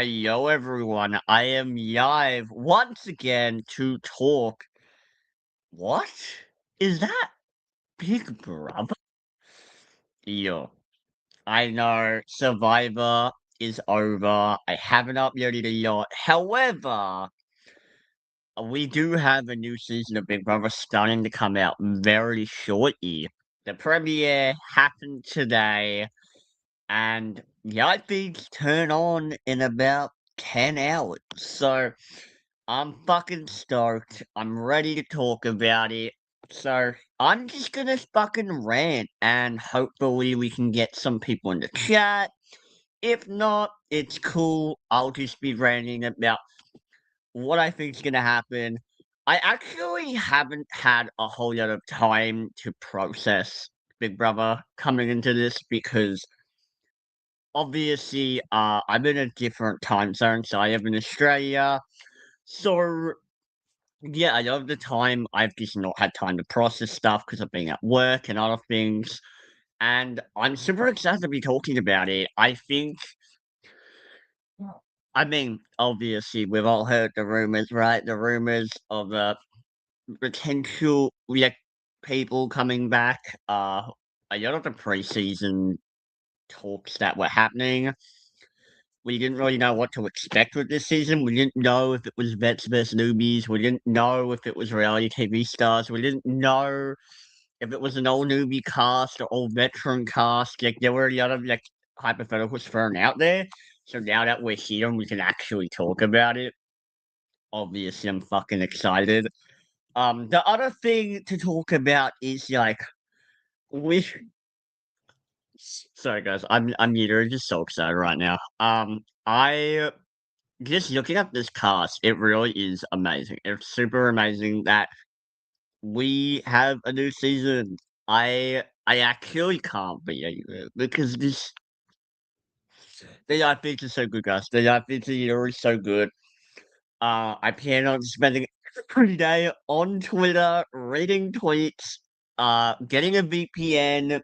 Hello, everyone. I am Yive once again to talk. What is that, Big Brother? Yo, I know Survivor is over. I haven't uploaded a lot. However, we do have a new season of Big Brother starting to come out very shortly. The premiere happened today, and the feeds turn on in about 10 hours. So I'm fucking stoked. I'm ready to talk about it. So I'm just gonna fucking rant and hopefully we can get some people in the chat. If not, it's cool. I'll just be ranting about what I think's gonna happen. I actually haven't had a whole lot of time to process Big Brother coming into this because obviously I'm in a different time zone, so I live in Australia. So yeah, a lot of the time I've just not had time to process stuff because I've been at work and other things. And I'm super excited to be talking about it. I mean, obviously, we've all heard the rumors, right? The rumors of potential people coming back. A lot of the preseason talks that were happening. We didn't really know what to expect with this season. We didn't know if it was vets versus newbies. We didn't know if it was reality TV stars. We didn't know if it was an old newbie cast or old veteran cast. Like there were a lot of hypotheticals thrown out there. So now that we're here and we can actually talk about it, obviously I'm fucking excited. The other thing to talk about is we. Sorry guys, I'm literally just so excited right now. I just looking at this cast, it really is amazing. It's super amazing that we have a new season. I actually can't believe it because this the outfits are so good, guys. The outfits are literally so good. I plan on spending every day on Twitter, reading tweets, getting a VPN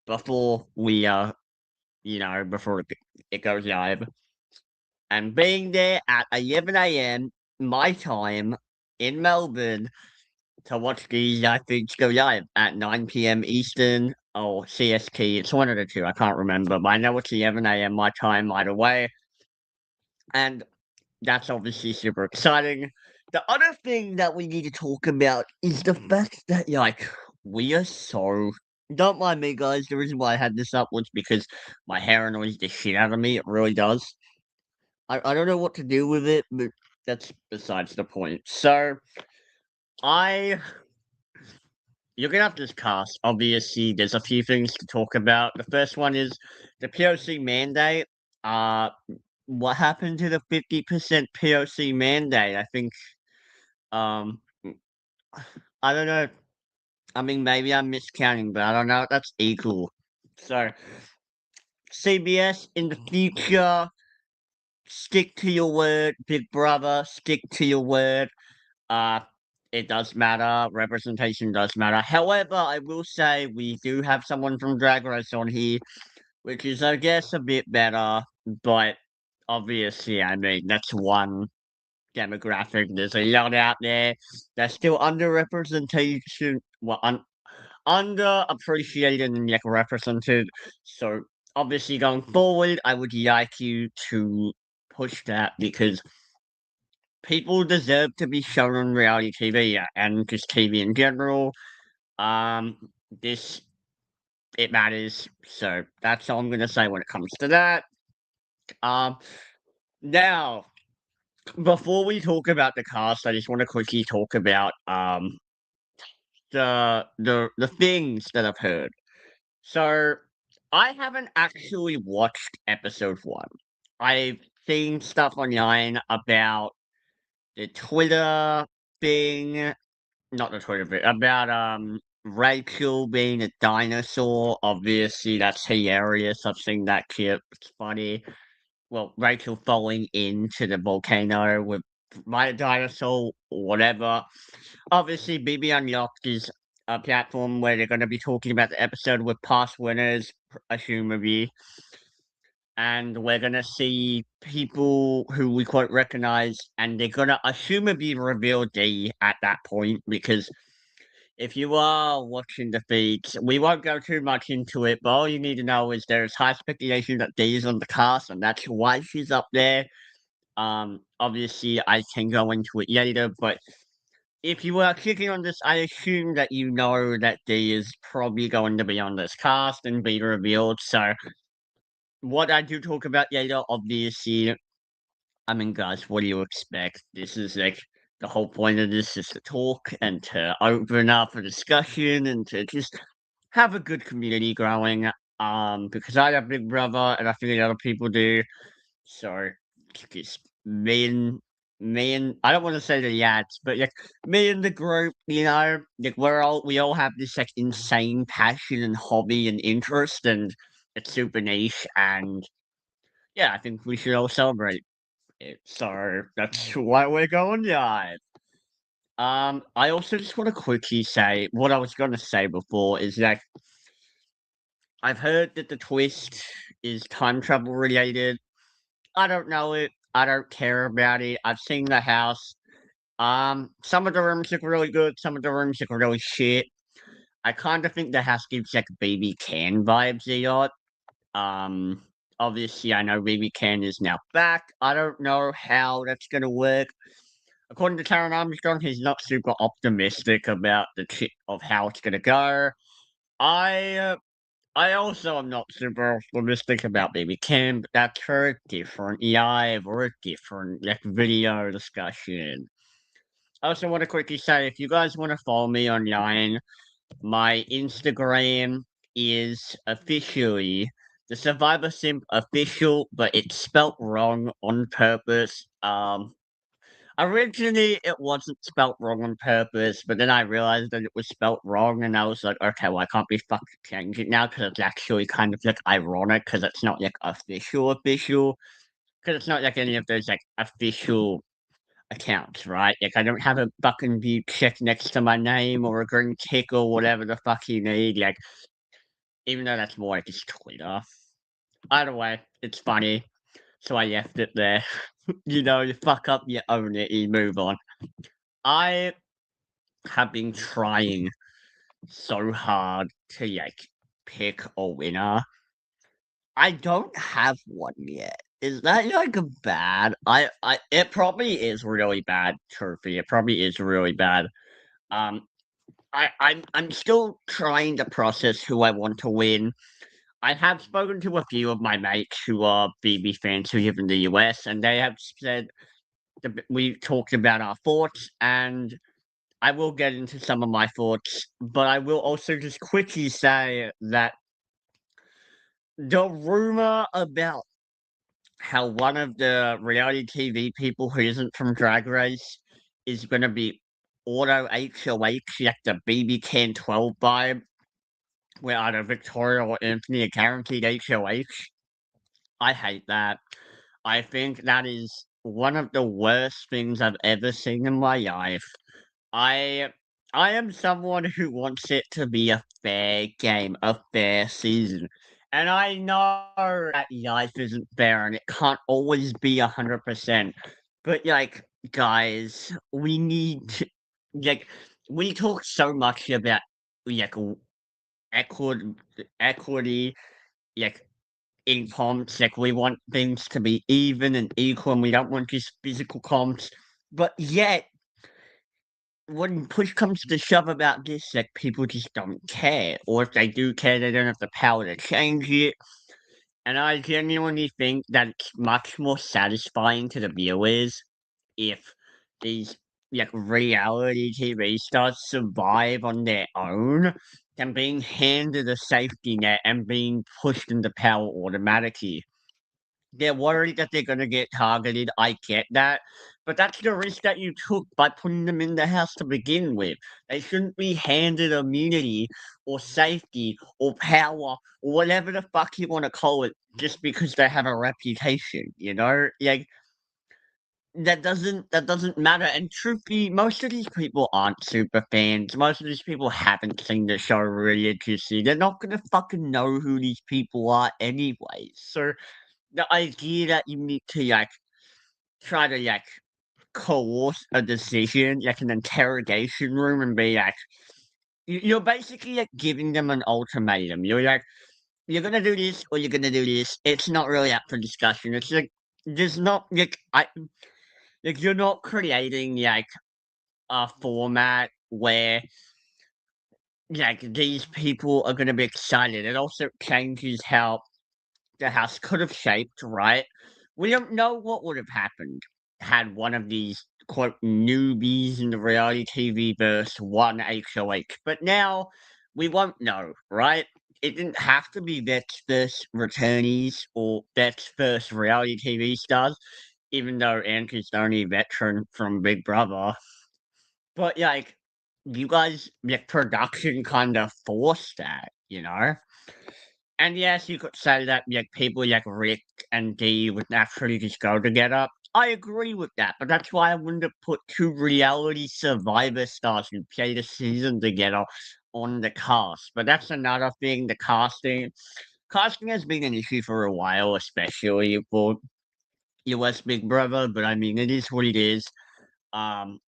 before we before it goes live, and being there at 11 a.m. my time in Melbourne to watch these, I think, go live at 9 p.m. Eastern or CST. It's one of the two. I can't remember, but I know it's 11 a.m. my time either way. And that's obviously super exciting. The other thing that we need to talk about is the fact that, we are so. Don't mind me, guys. The reason why I had this up was because my hair annoys the shit out of me. It really does. I don't know what to do with it, but that's besides the point. So, I looking at this cast, obviously, there's a few things to talk about. The first one is the POC mandate. Uh, what happened to the 50% POC mandate? I think, um, I don't know. I mean, maybe I'm miscounting, but I don't know if that's equal. So, CBS in the future, stick to your word, Big Brother, stick to your word. Uh, it does matter. Representation does matter. However, I will say we do have someone from Drag Race on here, which is, I guess, a bit better. But obviously, I mean, that's one demographic. There's a lot out there that's still underrepresentation. Well, underappreciated and represented. So obviously, going forward, I would like you to push that because people deserve to be shown on reality TV and just TV in general. Um, this it matters. So that's all I'm gonna say when it comes to that. Um, now before we talk about the cast, I just want to quickly talk about the things that I've heard. So I haven't actually watched episode one. I've seen stuff online about the Twitter thing, not the Twitter thing, about Rachel being a dinosaur. Obviously, that's hilarious. I've seen that clip. It's funny. Well, Rachel falling into the volcano with my dinosaur, whatever. Obviously, BB Unlocked is a platform where they're going to be talking about the episode with past winners, assumably. and we're gonna see people who we quite recognize, and they're gonna assumably reveal D at that point because if you are watching the feeds, we won't go too much into it, but all you need to know is there's high speculation that D is on the cast, and that's why she's up there. Obviously, I can go into it later, but if you are clicking on this, I assume that you know that D is probably going to be on this cast and be revealed. So, what I do talk about later, obviously, I mean, guys, what do you expect? This is like the whole point of this is to talk and to open up a discussion and to just have a good community growing. Because I have Big Brother and I think a lot of people do. So just me and I don't want to say the yads, but like me and the group, like we all have this like insane passion and hobby and interest, and it's super niche. And yeah, I think we should all celebrate it. So that's why we're going live. I also just want to quickly say what I was going to say before is that I've heard that the twist is time travel related. I don't know it. I don't care about it. I've seen the house. Some of the rooms look really good. Some of the rooms look really shit. I kind of think the house gives like baby can vibes a lot. Um, Obviously, I know baby can is now back. I don't know how that's gonna work. According to Taron Armstrong, he's not super optimistic about of how it's gonna go. I uh, I also am not super optimistic about Baby Kim, but that's for a different live or a different like video discussion. I also want to quickly say if you guys want to follow me online, my Instagram is officially the Survivor Simp official, but it's spelt wrong on purpose. Originally, it wasn't spelt wrong on purpose, but then I realized that it was spelt wrong, and I was like, "Okay, well, I can't be fucking change it now because it's actually kind of, like, ironic because it's not, like, official, because it's not like any of those, like, official accounts, right? Like, I don't have a fucking blue check next to my name or a green tick or whatever the fuck you need, like, even though that's more like it's Twitter. Either way, it's funny, so I left it there. You fuck up, you own it, you move on. I have been trying so hard to like pick a winner. I don't have one yet. Is that like a bad? I it probably is really bad, Turfy. It probably is really bad. Um I'm still trying to process who I want to win. I have spoken to a few of my mates who are BB fans who live in the US, and they have said we talked about our thoughts, and I will get into some of my thoughts, but I will also just quickly say that the rumor about how one of the reality TV people who isn't from Drag Race is going to be auto HOH, like the BB Can 12 vibe, where either Victoria or Anthony are guaranteed HOH. I hate that. I think that is one of the worst things I've ever seen in my life. I I am someone who wants it to be a fair game, a fair season. And I know that life isn't fair and it can't always be 100%. But like, guys, we need to, like we talk so much about like equity equity, like in comps, like we want things to be even and equal and we don't want just physical comps. But yet when push comes to shove about this, like, people just don't care, or if they do care, they don't have the power to change it, and I genuinely think that it's much more satisfying to the viewers if these, like, reality TV stars survive on their own than being handed a safety net and being pushed into power automatically. They're worried that they're gonna get targeted, I get that, but that's the risk that you took by putting them in the house to begin with. They shouldn't be handed immunity or safety or power or whatever the fuck you wanna call it just because they have a reputation, you know? Like, that doesn't matter, and truthfully, most of these people aren't super fans, most of these people haven't seen the show religiously, they're not gonna fucking know who these people are anyway, so the idea that you need to, like, try to, like, coerce a decision, like an interrogation room and be like you're basically, like, giving them an ultimatum. You're like, "You're gonna do this or you're gonna do this." It's not really up for discussion. It's like, there's not like, you're not creating, like, a format where, like, these people are gonna be excited. It also changes how the house could have shaped, right? We don't know what would have happened had one of these quote newbies in the reality TV verse won HOH. But now we won't know, right? It didn't have to be Vet's first returnees or Vet's first reality TV stars, even though Andrew's the only veteran from Big Brother. But like, you guys, like, production kind of forced that, you know? And yes, you could say that, like, people like Rick and Dee would naturally just go together. I agree with that, but that's why I wouldn't have put two reality survivor stars who played a season together on the cast. But that's another thing, the casting. Casting has been an issue for a while, especially for US Big Brother, but I mean, it is what it is. Um,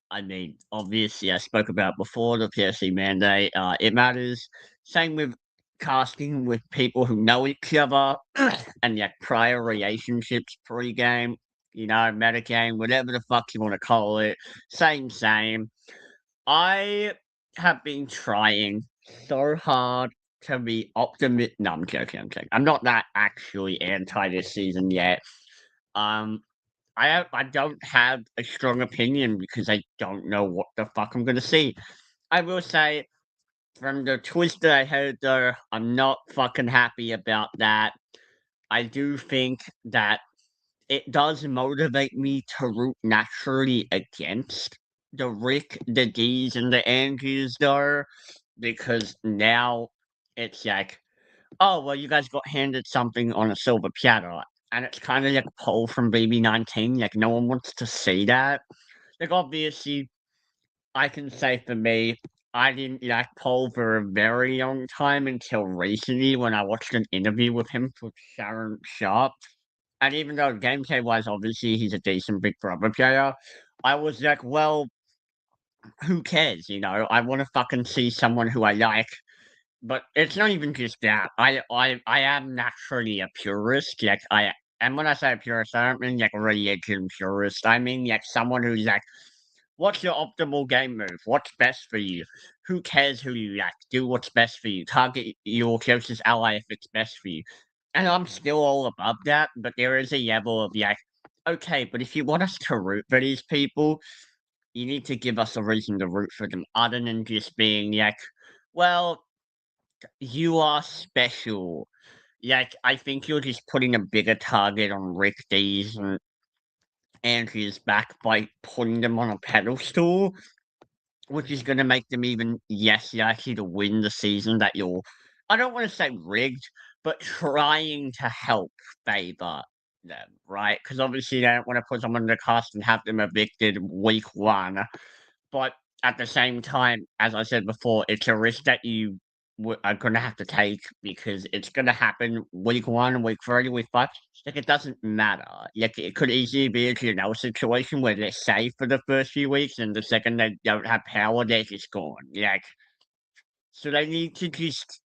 I mean, obviously, I spoke about before the PSC mandate. It matters. Same with casting with people who know each other and like prior relationships, pre-game, metagame, whatever the fuck you want to call it. Same, same. I have been trying so hard to be optimistic. No, I'm joking. I'm joking. I'm not that actually anti this season yet. Um, I don't have a strong opinion because I don't know what the fuck I'm gonna see. I will say from the twist that I heard though, I'm not fucking happy about that. I do think that it does motivate me to root naturally against the Rick, the D's, and the Andrews though, because now it's like, oh well, you guys got handed something on a silver platter, and it's kind of like a poll from BB19. Like no one wants to see that. Like obviously, I can say for me, I didn't like Paul for a very long time until recently when I watched an interview with him with Sharon Sharp. And even though gameplay wise, obviously he's a decent Big Brother player, I was like, well, who cares? I want to fucking see someone who I like. But it's not even just that. I am naturally a purist. Like and when I say a purist, I don't mean like a religion purist. I mean like someone who's like, what's your optimal game move? What's best for you? Who cares who you like? Do what's best for you. Target your closest ally if it's best for you. And I'm still all above that, but there is a level of like, okay, but if you want us to root for these people, you need to give us a reason to root for them other than just being like, well, you are special. Like, I think you're just putting a bigger target on Rick D's and Andrew's back by putting them on a pedestal, which is gonna make them even less likely to win the season that you're I don't wanna say rigged, but trying to help favor them, right? Because obviously they don't wanna put someone in the cast and have them evicted week 1, but at the same time, as I said before, it's a risk that you are gonna have to take because it's gonna happen week 1, week 30, week 5. Like, it doesn't matter. Like, it could easily be a Janelle situation where they're safe for the first few weeks, and the second they don't have power, they're just gone. Like, so they need to just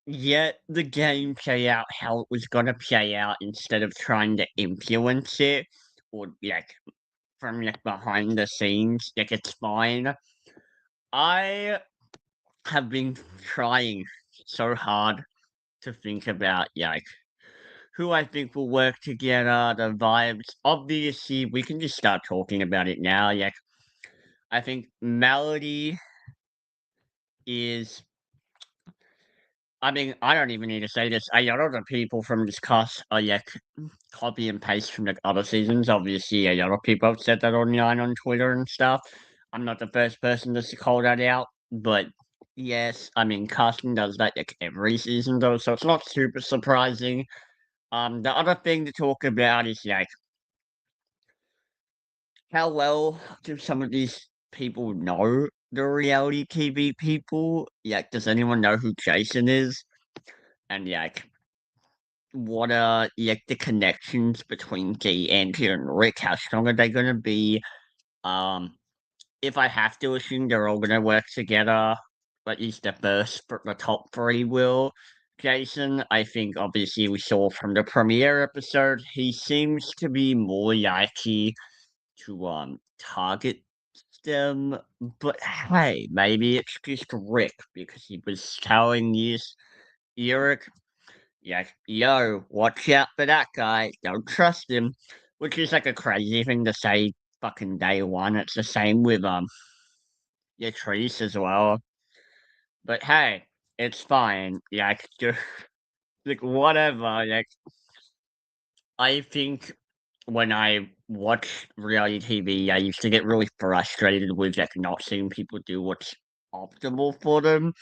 let the game play out how it was gonna play out instead of trying to influence it or, like, from, like, behind the scenes. Like, it's fine. I have been trying so hard to think about, like, who I think will work together, the vibes. Obviously, we can just start talking about it now. Like, I think Melody is. I mean, I don't even need to say this. A lot of the people from this cast are like copy and paste from the other seasons. Obviously, a lot of people have said that online on Twitter and stuff. I'm not the first person to call that out, but yes, I mean, casting does that like every season though, so it's not super surprising. The other thing to talk about is like how well do some of these people know the reality TV people? Like, does anyone know who Jason is? And like, what are, like, the connections between Dee, Angie, and Rick? How strong are they gonna be? Um, if I have to assume they're all gonna work together, at least the top 3 will. Jason, I think obviously we saw from the premiere episode, he seems to be more likely to, target them, but hey, maybe it's just Rick because he was telling this Eric, yeah, yo, watch out for that guy. Don't trust him. Which is like a crazy thing to say fucking day one. It's the same with your trees as well. But hey, it's fine. Like, like whatever. Like, I think when I watch reality TV, I used to get really frustrated with like not seeing people do what's optimal for them.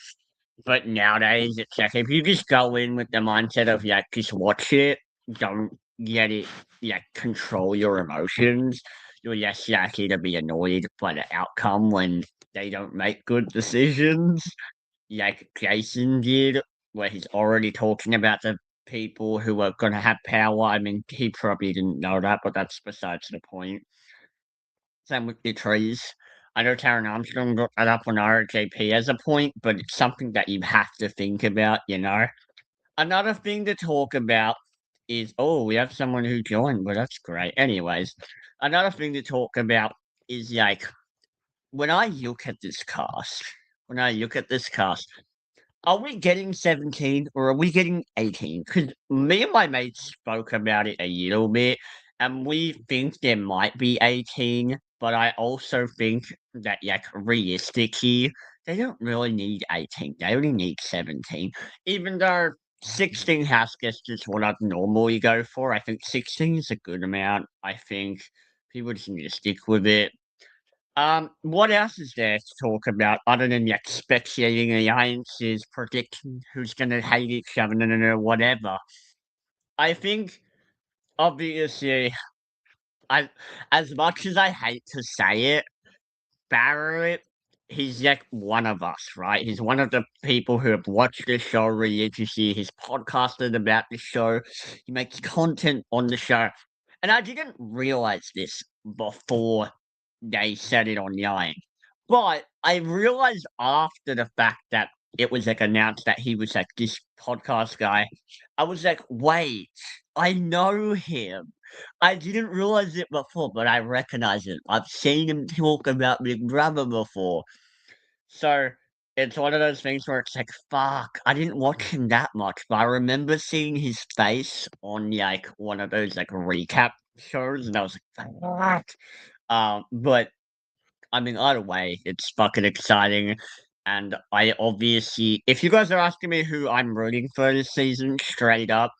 But nowadays, it's like if you just go in with the mindset of yeah, just watch it, don't get it, yeah, control your emotions. You're less likely to be annoyed by the outcome when they don't make good decisions, like Jason did, where he's already talking about the people who are going to have power. I mean, he probably didn't know that, but that's besides the point. Same with the trees. I know Taron Armstrong brought that up on RJP as a point, but it's something that you have to think about, you know? Another thing to talk about is oh, we have someone who joined, well, that's great. Anyways, another thing to talk about is like when I look at this cast, when I look at this cast, are we getting 17 or are we getting 18? Because me and my mates spoke about it a little bit, and we think there might be 18, but I also think that, like, realistically, they don't really need 18. They only need 17. Even though 16 house guests is what I'd normally go for, I think 16 is a good amount. I think people just need to stick with it. What else is there to talk about other than like speculating alliances, predicting who's gonna hate each other, no, no, no, whatever. I think obviously, I as much as I hate to say it, Barrett, he's like one of us, right? He's one of the people who have watched the show religiously. He's podcasted about the show. He makes content on the show, and I didn't realize this before they said it online. But I realized after the fact that it was, like, announced that he was, like, this podcast guy, I was like, "Wait, I know him." I didn't realize it before, but I recognize him. I've seen him talk about Big Brother before. So, it's one of those things where it's like, "Fuck, I didn't watch him that much," but I remember seeing his face on, like, one of those, like, recap shows, and I was like, "Fuck." But I mean, either way, it's fucking exciting. And I obviously, if you guys are asking me who I'm rooting for this season, straight up,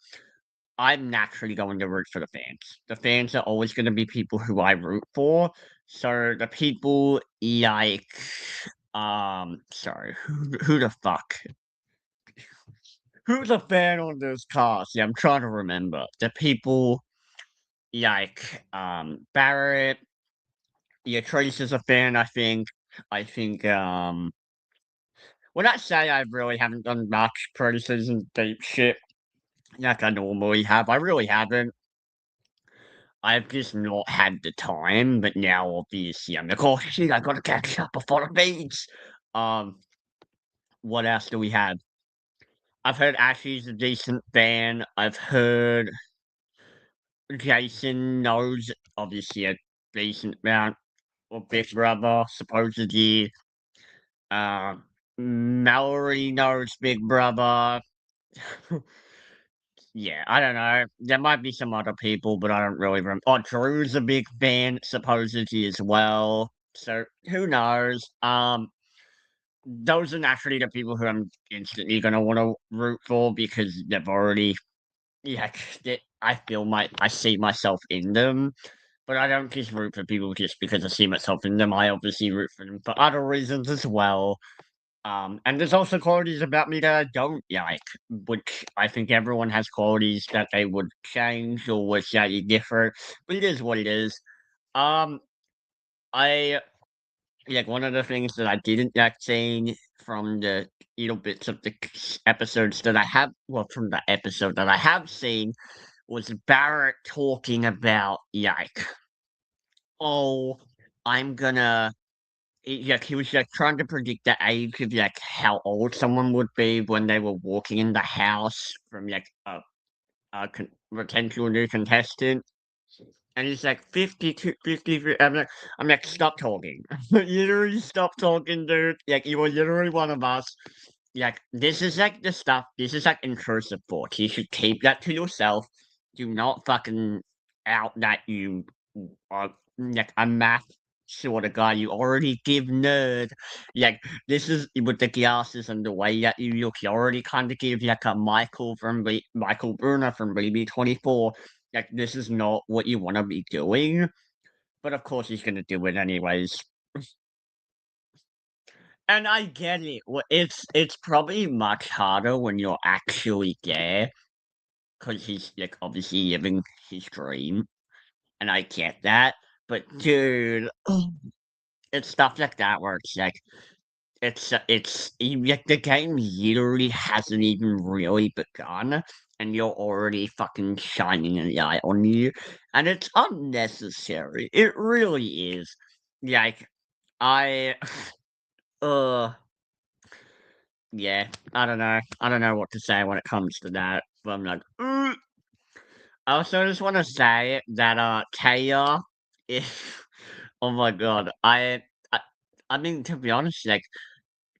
I'm naturally going to root for the fans. The fans are always going to be people who I root for. So the people like, sorry, who the fuck? Who's a fan on this cast? Yeah, I'm trying to remember. The people like, Barrett, yeah, Trace is a fan, I think. I think, when I say I really haven't done much criticism deep shit like I normally have, I really haven't. I've just not had the time, but now obviously I'm like, oh shit, I gotta catch up before the beats. Um, what else do we have? I've heard Ashley's a decent fan. I've heard Jason knows obviously a decent amount of Big Brother, supposedly. Mallory knows Big Brother. Yeah, I don't know. There might be some other people, but I don't really remember. Oh, Drew's a big fan, supposedly as well. So who knows? Those are naturally the people who I'm instantly gonna want to root for because they've already, yeah, I feel I see myself in them. But I don't just root for people just because I see myself in them. I obviously root for them for other reasons as well. And there's also qualities about me that I don't like, which I think everyone has qualities that they would change or would slightly differ, but it is what it is. Um, I like one of the things that I didn't like seeing from the little bits of the episodes that I have, well, from the episode that I have seen, was Barrett talking about, like, oh, I'm gonna. Like he was like trying to predict the age of like how old someone would be when they were walking in the house from like a potential new contestant. And he's like 52, 53. I'm like, stop talking. Literally stop talking, dude. Like, you are literally one of us. Like, this is like the stuff, this is like intrusive thoughts. You should keep that to yourself. Do not fucking out that you are like a math sort of guy. You already give nerd. Like, this is with the glasses and the way that you look. You already kind of give like a Michael Bruner from BB24. Like, this is not what you wanna be doing, but of course he's gonna do it anyways. And I get it, it's probably much harder when you're actually there, because he's, like, obviously living his dream, and I get that, but dude, it's stuff like that where it's like, like, the game literally hasn't even really begun, and you're already fucking shining a light on you, and it's unnecessary. It really is. Like, I uh, yeah, I don't know. I don't know what to say when it comes to that, but I'm like, "Ooh." I also just wanna say that, Taya, if oh my god, I I mean, to be honest, like,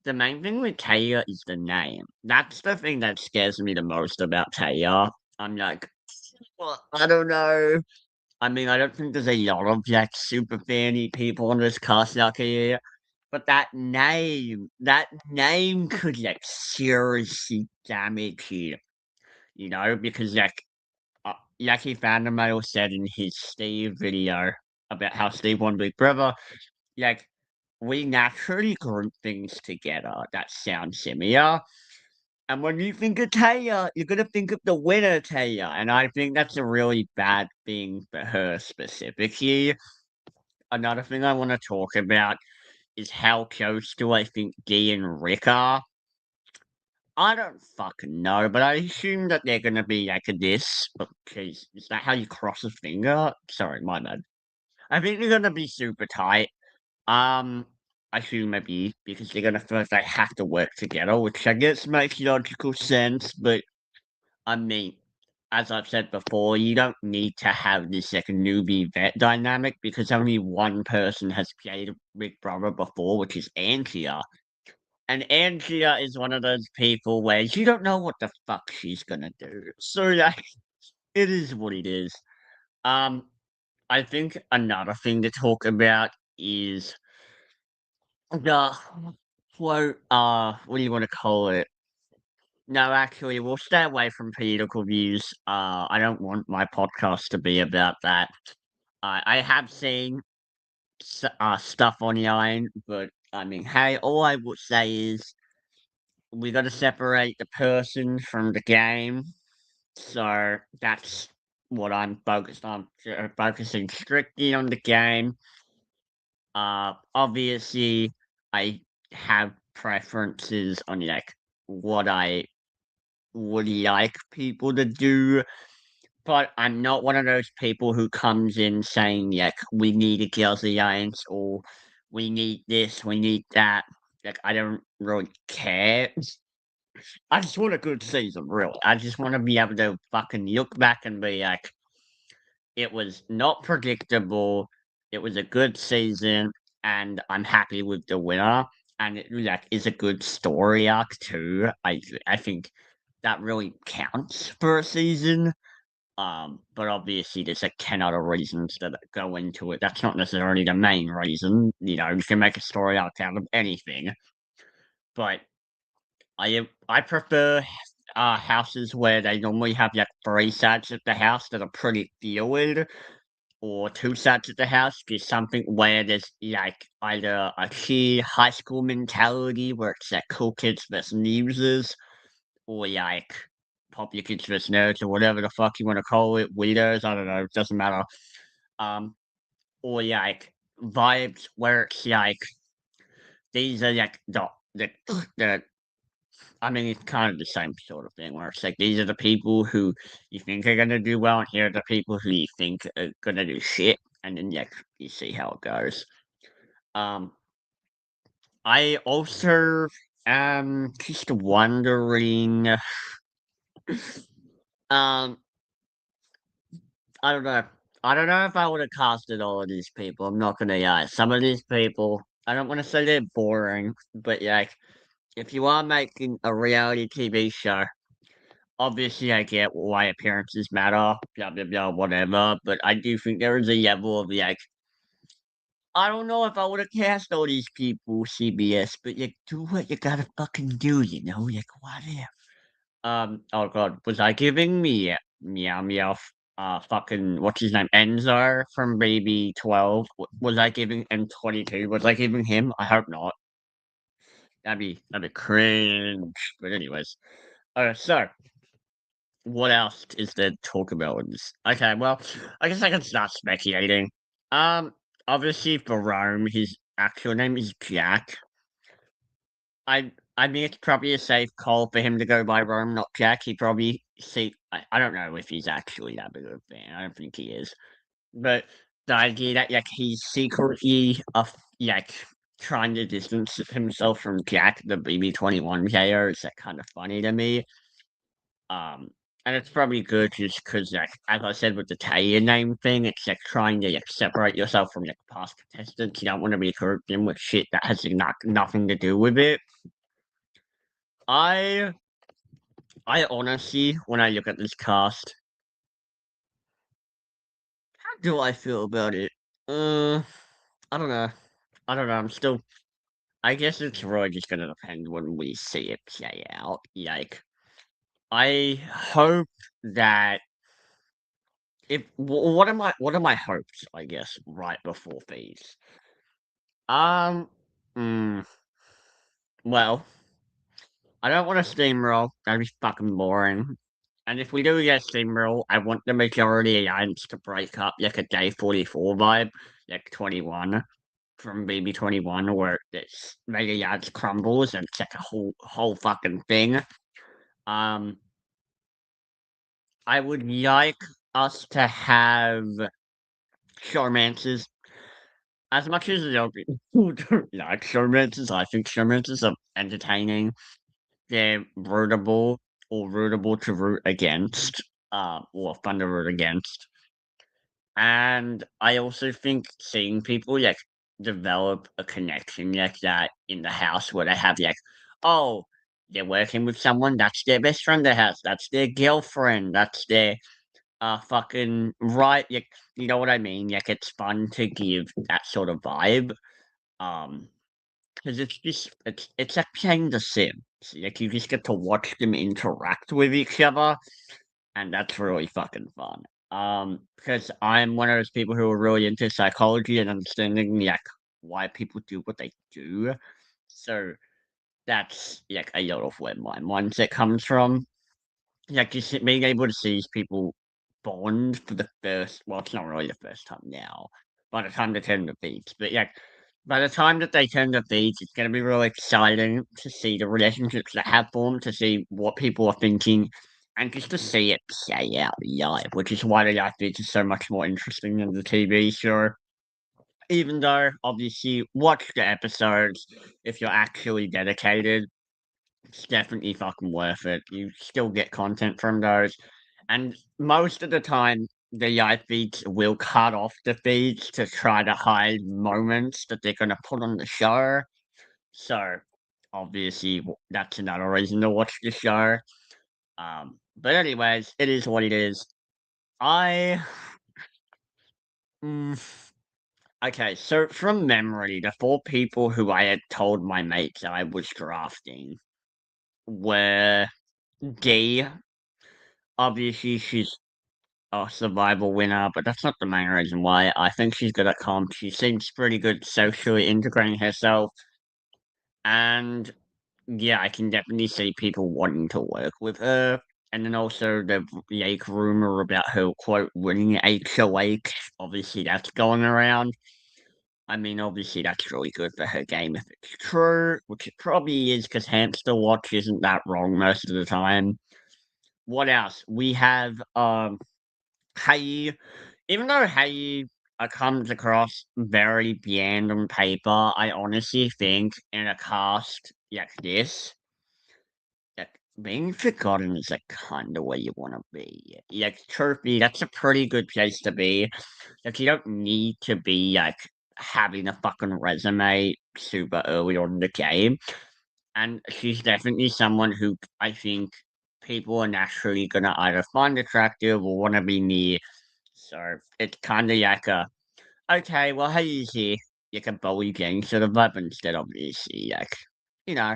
the main thing with Taya is the name. That's the thing that scares me the most about Taya. I'm like, "Well, I don't know." I mean, I don't think there's a lot of, like, super fanny people on this cast out here, but that name could, like, seriously damage you know, because, Yaki Vandermeil said in his Steve video about how Steve won Big Brother, like, we naturally group things together that sound similar. And when you think of Taya, you're gonna think of the winner Taya. And I think that's a really bad thing for her specifically. Another thing I want to talk about is how close do I think Dee and Rick are? I don't fucking know, but I assume that they're gonna be like this. Because is that how you cross a finger? Sorry, my bad. I think they're gonna be super tight. Um, I assume maybe because they're gonna first they have to work together, which I guess makes logical sense. But I mean, as I've said before, you don't need to have this like newbie vet dynamic because only one person has played Big Brother before, which is Antia. And Angia is one of those people where you don't know what the fuck she's gonna do. So, like, it is what it is. Um, I think another thing to talk about is the quote, what do you wanna call it? No, actually, we'll stay away from political views. I don't want my podcast to be about that. I have seen stuff online, but I mean, hey, all I would say is we got to separate the person from the game. So that's what I'm focused on, focusing strictly on the game. Obviously, I have preferences on like what I would like people to do, but I'm not one of those people who comes in saying like we need a girls' alliance or we need this, we need that. Like I don't really care. I just want a good season, really. I just want to be able to fucking look back and be like, it was not predictable. It was a good season, and I'm happy with the winner. And it like is a good story arc too. I think that really counts for a season. But obviously there's like 10 other reasons that go into it. That's not necessarily the main reason. You know, you can make a story arc out of anything. But I prefer, houses where they normally have, like, 3 sides of the house that are pretty fluid, or 2 sides of the house, just something where there's, like, either a key high school mentality where it's, like, cool kids versus losers, or, like, popular kids versus nerds, or whatever the fuck you wanna call it, weirdos, I don't know, it doesn't matter. Um, or, like, vibes where it's, like, these are, like, the the the I mean, it's kind of the same sort of thing where it's like these are the people who you think are gonna do well, and here are the people who you think are gonna do shit, and then yeah, you see how it goes. Um, I also am just wondering. Um, I don't know. I don't know if I would have casted all of these people. I'm not gonna lie. Some of these people, I don't want to say they're boring, but yeah, like, if you are making a reality TV show, obviously I get why appearances matter, blah blah blah, whatever. But I do think there is a level of like, I don't know if I would have cast all these people, CBS, but you do what you gotta fucking do, like whatever. Oh god, was I giving me Meow Meow, fucking what's his name, Enzar from Baby 12? Was I giving M22? Was I giving him? I hope not. That'd be cringe. But anyways, so what else is there to talk about in this? Okay, well, I guess I can start speculating. Um, Obviously for Rome, his actual name is Jack. I mean, it's probably a safe call for him to go by Rome, not Jack. He probably see. I don't know if he's actually that big of a fan. I don't think he is. But the idea that like he's secretly like trying to distance himself from Jack, the BB-21 player, is like kind of funny to me. Um, and it's probably good just because, like, as I said with the Taylor name thing, it's like trying to like separate yourself from like past contestants. You don't want to be grouped in with shit that has nothing to do with it. I I honestly, when I look at this cast, how do I feel about it? Uh, I don't know. I don't know. I'm still. I guess it's really just gonna depend when we see it play out. Like, I hope that if what are my hopes? I guess right before these. Um. Mm, well, I don't want to steamroll. That'd be fucking boring. And if we do get steamroll, I want the majority alliance to break up like a day 44 vibe, like 21 from BB 21, where this mega yards crumbles and it's like a whole fucking thing. Um, I would like us to have showmances as much as you know, people don't like showmances. I think showmances are entertaining. They're rootable or rootable to root against, or fun to root against. And I also think seeing people like develop a connection like that in the house where they have like, oh, they're working with someone, that's their best friend they have, that's their girlfriend, that's their fucking right, like, you know what I mean? Like it's fun to give that sort of vibe. Um because it's like playing The Sims. Like you just get to watch them interact with each other, and that's really fucking fun. Because I'm one of those people who are really into psychology and understanding like why people do what they do. So that's like a lot of where my mindset comes from. Like just being able to see these people bond for the first well, it's not really the first time now, by the time they turn the beats. But like by the time that they turn the beats, it's gonna be really exciting to see the relationships that have formed, to see what people are thinking, and just to see it play out live, which is why the live feeds is so much more interesting than the TV show. Even though obviously watch the episodes if you're actually dedicated. It's definitely fucking worth it. You still get content from those. And most of the time, the live feeds will cut off the feeds to try to hide moments that they're going to put on the show. So, obviously, that's another reason to watch the show. But, anyways, it is what it is. I. Mm, okay, so from memory, the four people who I had told my mates I was drafting were D. Obviously, she's a survival winner, but that's not the main reason why. I think she's good at comp. She seems pretty good socially integrating herself. And yeah, I can definitely see people wanting to work with her. And then also the like rumor about her quote winning HOH. Obviously, that's going around. I mean, obviously, that's really good for her game if it's true, which it probably is because Hamster Watch isn't that wrong most of the time. What else? We have, Hey, even though Hey comes across very bland on paper, I honestly think in a cast like this, like being forgotten is like kind of where you want to be. Like, truthfully, that's a pretty good place to be. Like, you don't need to be like having a fucking resume super early on in the game. And she's definitely someone who I think people are naturally gonna either find attractive or want to be near. So it's kind of like a okay, well, how you see like a bully gang sort of vibe instead of obviously like you know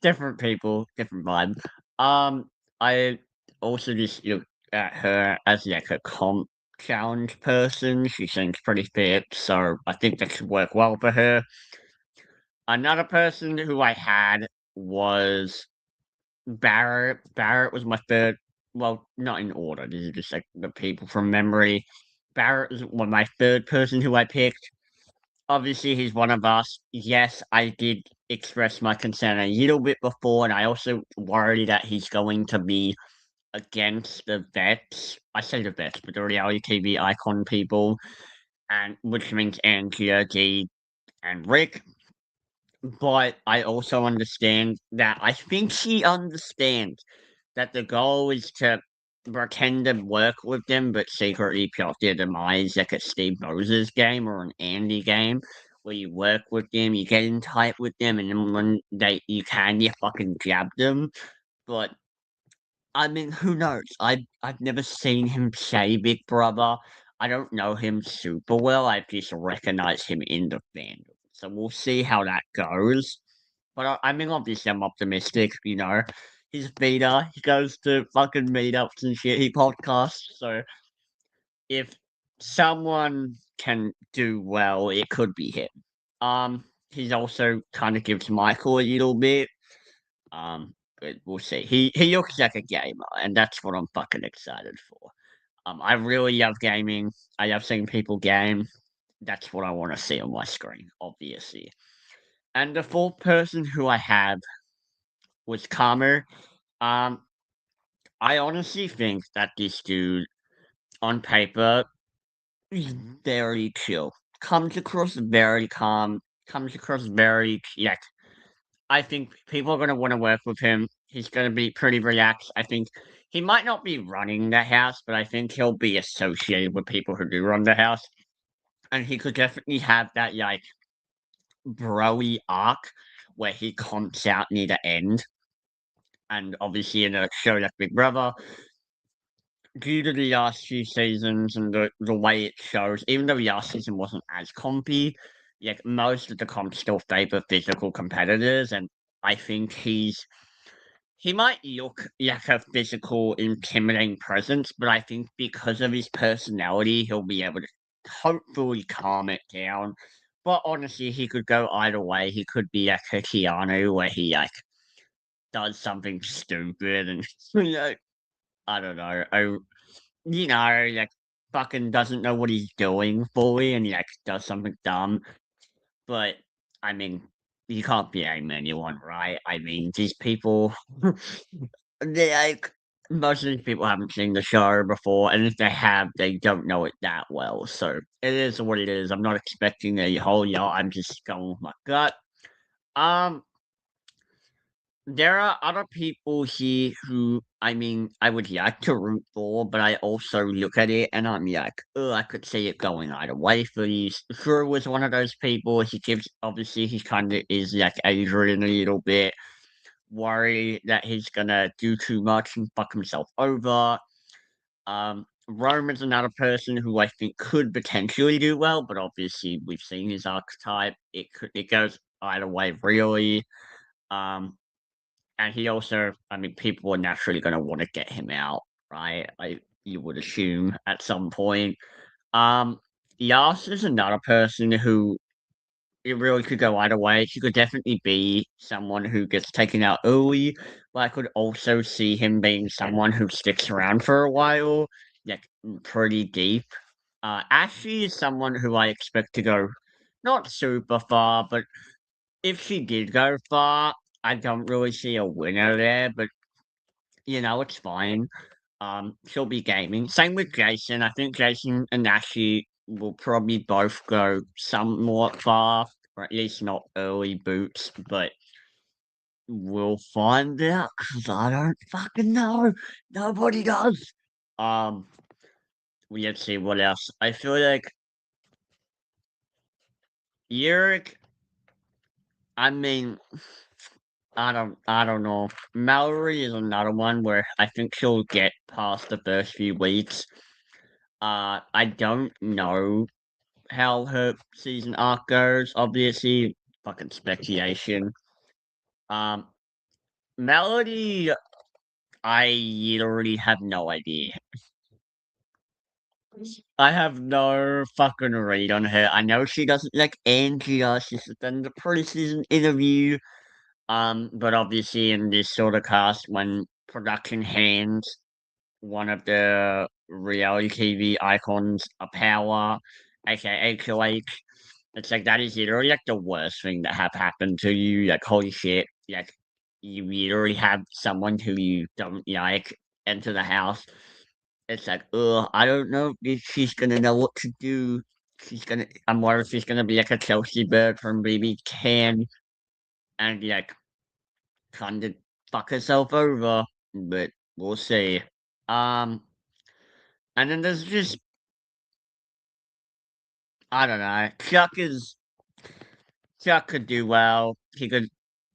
different people, different vibe. I also just look at her as like a comp challenge person. She seems pretty fit, so I think that could work well for her. Another person who I had was Barrett. Barrett was my third. Well, not in order. These are just like the people from memory. Barrett is my third person who I picked. Obviously, he's one of us. Yes, I did express my concern a little bit before, and I also worry that he's going to be against the vets. I say the vets, but the reality TV icon people, and which means Angia, G, and Rick. But I also understand that I think she understands that the goal is to pretend to work with them, but secretly plot their demise like a Steve Moses game or an Andy game, where you work with them, you get in tight with them, and then when you can, you fucking jab them. But I mean, who knows? I've never seen him say Big Brother. I don't know him super well. I just recognize him in the fandom. So we'll see how that goes. But I mean, obviously, I'm optimistic. You know, he's a feeder. He goes to fucking meetups and shit. He podcasts. So if someone can do well, it could be him. He's also kind of gives Michael a little bit. But we'll see. He looks like a gamer, and that's what I'm fucking excited for. I really love gaming. I love seeing people game. That's what I want to see on my screen, obviously. And the fourth person who I have was Kamer. Um, I honestly think that this dude, on paper, is very chill. Comes across very calm. Comes across very like I think people are gonna wanna work with him. He's gonna be pretty relaxed. I think he might not be running the house, but I think he'll be associated with people who do run the house, and he could definitely have that, like, broy arc where he comps out near the end, and obviously in a show like Big Brother, due to the last few seasons and the way it shows, even though the last season wasn't as compy, like, most of the comps still favor physical competitors, and I think he might look like a physical, intimidating presence, but I think because of his personality, he'll be able to hopefully calm it down. But honestly, he could go either way. He could be like a Keanu, where he like does something stupid and I don't know. Like fucking doesn't know what he's doing fully, and he like does something dumb. But I mean, you can't blame anyone, right? I mean, these people they like most of these people haven't seen the show before, and if they have, they don't know it that well. So it is what it is. I'm not expecting a whole lot. I'm just going with my gut. Um, there are other people here who I mean I would like to root for, but I also look at it and I'm like, oh, I could see it going either way for these. Drew was one of those people. He gives obviously he kind of is like Adrian a little bit worry that he's gonna do too much and fuck himself over. Roman's another person who I think could potentially do well, but obviously we've seen his archetype. It goes either way really. Um, and he also, I mean, people are naturally gonna want to get him out, right? You would assume at some point. Um, Yas is another person who it really could go either way. She could definitely be someone who gets taken out early, but I could also see him being someone who sticks around for a while, like pretty deep. Ashley is someone who I expect to go not super far, but if she did go far, I don't really see a winner there, but, it's fine. She'll be gaming. Same with Jason. I think Jason and Ashley will probably both go somewhat far, or at least not early boots, but we'll find out because I don't fucking know. Nobody does. Um, let's see what else. I feel like Yurik, I mean, I don't know. Mallory is another one where I think she'll get past the first few weeks. I don't know how her season arc goes, obviously. Fucking speculation. Um, Melody, I literally have no idea. I have no fucking read on her. I know she doesn't like Angia. She's done the preseason interview. But obviously in this sort of cast, when production hands one of the reality TV icons a power, aka HOH, it's like that is literally like the worst thing that have happened to you. Like holy shit, like you literally have someone who you don't like enter the house. It's like, I don't know if she's gonna know what to do. I'm worried she's gonna be like a Chelsea bird from BB Can and like kind of fuck herself over, but we'll see. Um, and then there's just I don't know. Chuck could do well. He could.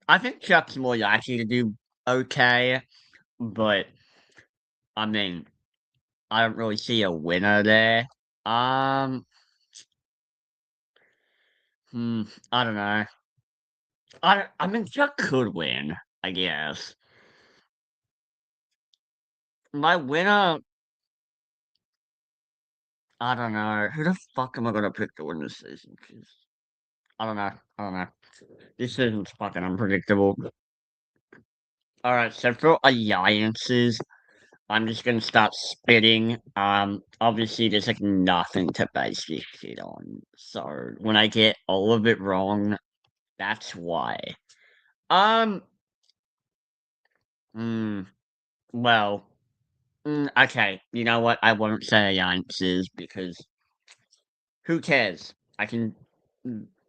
I think Chuck's more likely to do okay, but I mean, I don't really see a winner there. Um, hmm, I don't know. I mean, Chuck could win, I guess. My winner, I don't know. Who the fuck am I gonna pick to win this season? 'Cause I don't know. I don't know. This season's fucking unpredictable. All right, so for alliances, I'm just gonna start spitting. Obviously, there's like nothing to base this shit on. So when I get all of it wrong, that's why. Um. Mm, well. Okay. You know what? I won't say alliances because who cares? I can.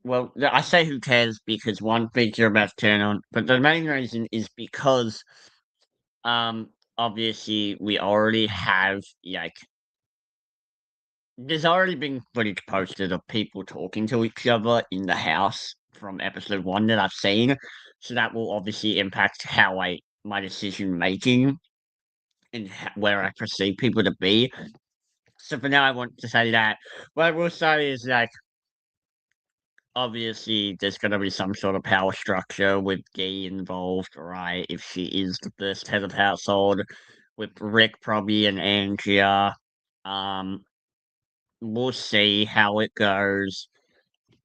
Well, I say who cares because one thing you're about to turn on, but the main reason is because obviously we already have like there's already been footage posted of people talking to each other in the house from episode 1 that I've seen, so that will obviously impact how I my decision making and where I perceive people to be. So for now, I want to say that what I will say is like obviously there's going to be some sort of power structure with Gay involved, right? If she is the first head of household, with Rick probably and Angia. Um, we'll see how it goes.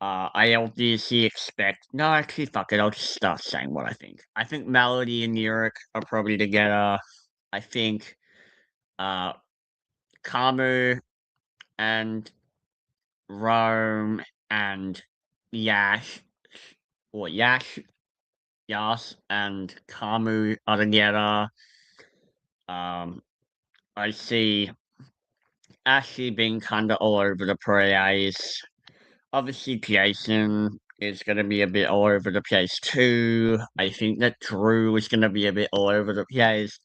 I obviously expect. No, actually, fuck it. I'll just start saying what I think. I think Melody and Yurik are probably together. I think uh, Kamu and Rome and Yash, or Yas and Kamu are together. Um, I see Ashley being kind of all over the place. Obviously, Jason is going to be a bit all over the place too. I think that Drew is going to be a bit all over the place.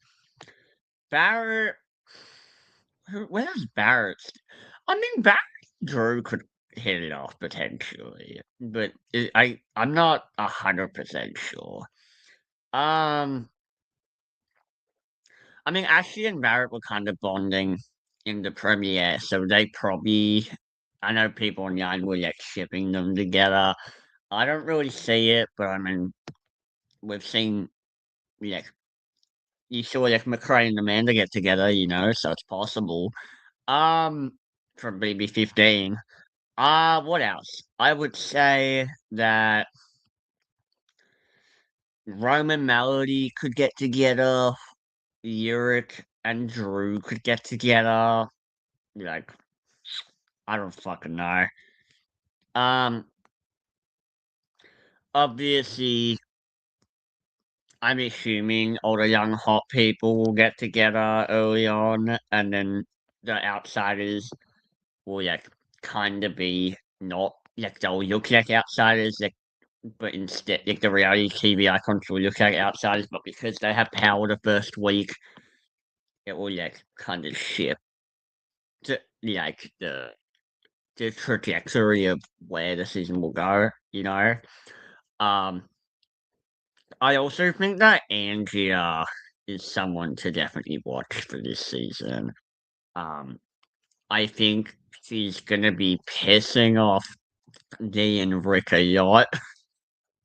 Barrett, where's Barrett? I mean, Barrett and Drew could hit it off potentially, but I'm not 100% sure. Um, I mean, Ashley and Barrett were kind of bonding in the premiere, so they probably. I know people online were like shipping them together. I don't really see it, but I mean, we've seen like you saw like McRae and Amanda get together, so it's possible. Um, from BB15. What else? I would say that Roman Melody could get together. Yurik and Drew could get together. Like, I don't fucking know. Um, obviously, I'm assuming all the young hot people will get together early on, and then the outsiders will, like, kinda be not like, they'll look like outsiders, like, but instead, like, the reality TV icons will look like outsiders, but because they have power the first week, it will, like, kind of shift to, like, the trajectory of where the season will go, you know? Um, I also think that Angia is someone to definitely watch for this season. Um, I think she's gonna be pissing off Dee and Rick a lot,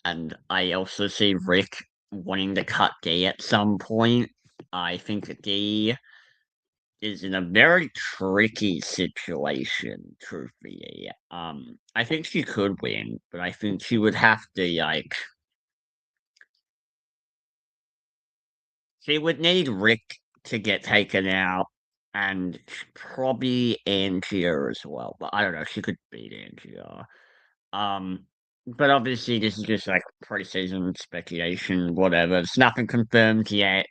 and I also see Rick wanting to cut Dee at some point. I think that Dee is in a very tricky situation, truthfully. I think she could win, but I think she would have to, like, she would need Rick to get taken out, and probably Angia as well. But I don't know. She could beat Angia. But obviously, this is just like preseason speculation, whatever. It's nothing confirmed yet.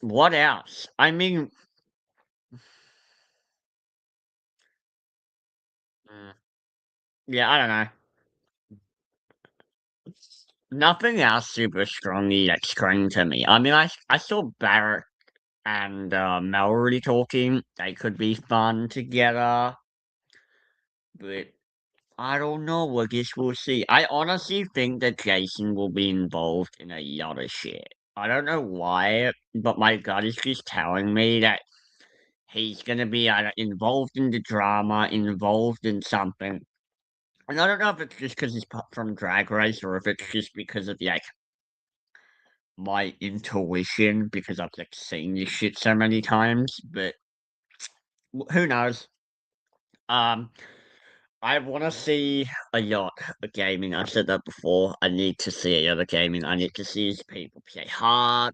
What else? I mean, mm, yeah, I don't know. Nothing else super strongly like screamed to me. I mean, I saw Barrett and Mallory talking. They could be fun together, but I don't know. I guess we'll see. I honestly think that Jason will be involved in a lot of shit. I don't know why, but my gut is just telling me that he's gonna be either involved in the drama, involved in something. And I don't know if it's just because he's from Drag Race or if it's just because of like my intuition because I've like seen this shit so many times. But who knows? Um, I want to see a lot of gaming. I've said that before. I need to see a lot of gaming. I need to see his people play hard.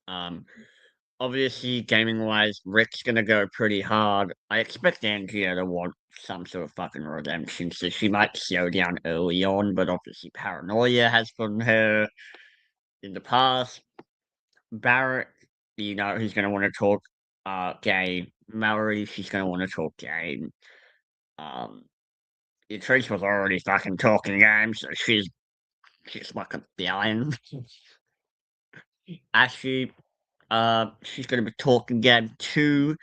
Um, obviously, gaming wise, Rick's gonna go pretty hard. I expect Angia to want some sort of fucking redemption, so she might slow down early on. But obviously, paranoia has gotten her in the past. Barrett, he's gonna want to talk game. Mallory, she's gonna want to talk game. Um, Trace was already fucking talking game, so she's fucking dying. Actually, she's gonna be talking game too.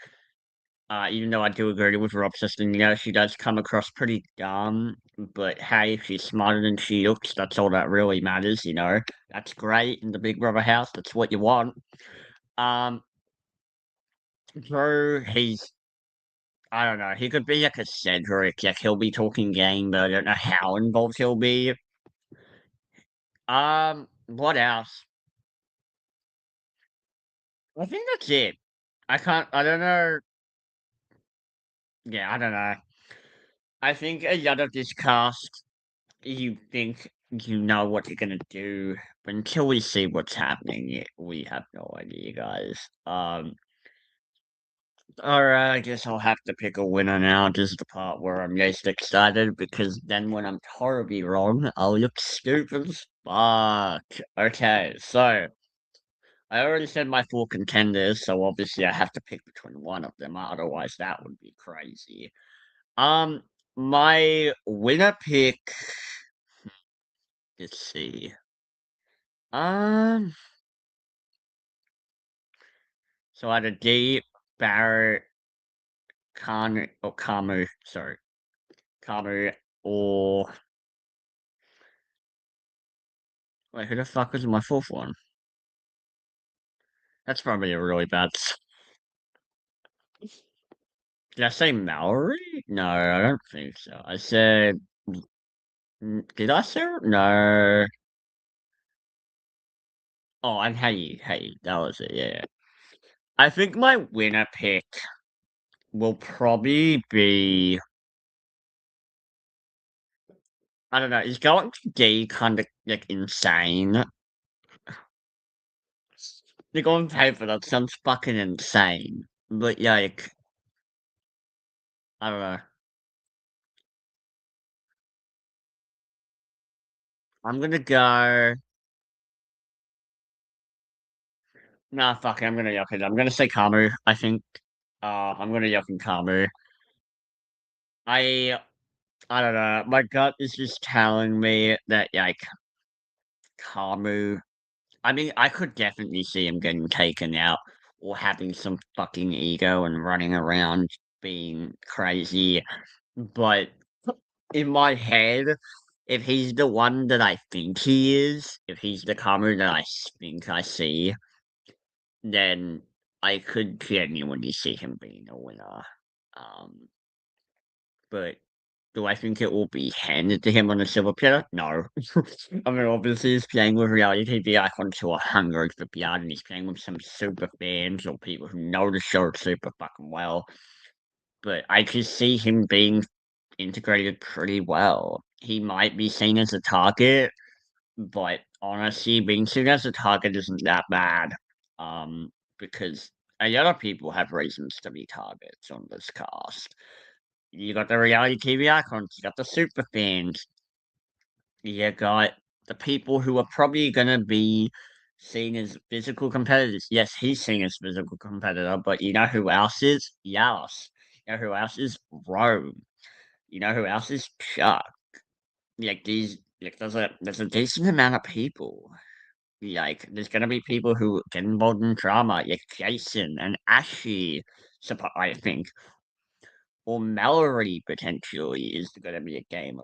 Even though I do agree with Rob System, she does come across pretty dumb. But hey, if she's smarter than she looks, that's all that really matters. That's great in the Big Brother house. That's what you want. Um, Drew, I don't know. He could be like a Cedric. Like he'll be talking game, but I don't know how involved he'll be. What else? I think that's it. I don't know. Yeah, I don't know. I think a lot of this cast, you think you know what you're gonna do, but until we see what's happening, we have no idea, guys. Alright, I guess I'll have to pick a winner now. This is the part where I'm most excited because then when I'm horribly wrong, I'll look stupid as fuck. Okay, so I already said my 4 contenders, so obviously I have to pick between one of them, otherwise that would be crazy. Um, my winner pick, let's see. Um, so either Deep, Barrett, Camu, or wait, who the fuck was my fourth one? That's probably a really bad. Did I say Mallory? No, I don't think so. I said. Did I say her? No. Oh, and hey, that was it. Yeah. I think my winner pick will probably be. I don't know. Is going to D kind of like insane? Like on paper, that sounds fucking insane. But like, I don't know. I'm gonna go. Nah, fuck it. I'm gonna yuck it. I'm gonna say Kamu. I think. I'm gonna yuck in Kamu. I. I don't know. My gut is just telling me that like Kamu. I mean, I could definitely see him getting taken out or having some fucking ego and running around being crazy. But in my head, if he's the one that I think he is, if he's the Kamu that think I see, then I could genuinely see him being a winner. Um, but do I think it will be handed to him on a silver platter? No. I mean, obviously, he's playing with reality TV icons who are hungry for blood, and he's playing with some super fans or people who know the show super fucking well. But I could see him being integrated pretty well. He might be seen as a target, but honestly, being seen as a target isn't that bad. Because a lot of people have reasons to be targets on this cast. You got the reality TV icons, you got the super fans, you got the people who are probably gonna be seen as physical competitors. Yes, he's seen as physical competitor, but you know who else is? Yaos. You know who else is? Rome. You know who else is? Chuck. Like these, like there's a decent amount of people. Like there's gonna be people who get involved in drama, like Jason and Ashley. I think, or Mallory potentially is gonna be a game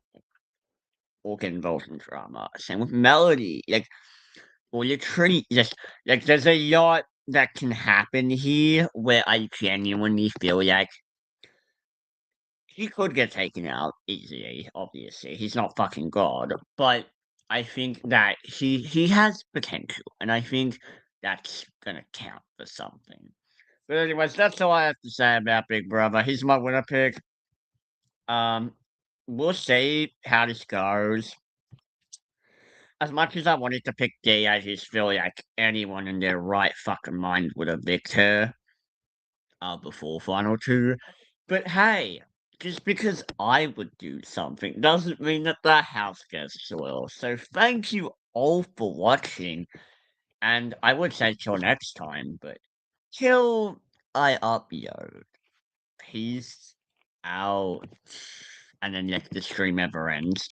or get involved in drama. Same with Melody. Like, well, you're pretty just like there's a lot that can happen here where I genuinely feel like he could get taken out easily, obviously. He's not fucking God. But I think that he has potential, and I think that's gonna count for something. But anyways, that's all I have to say about Big Brother. He's my winner pick. Um, we'll see how this goes. As much as I wanted to pick D, I just feel like anyone in their right fucking mind would have picked her before Final Two. But hey, just because I would do something doesn't mean that the house guests will. So thank you all for watching, and I would say till next time, but till I upload. Peace out. And then like the stream ever ends.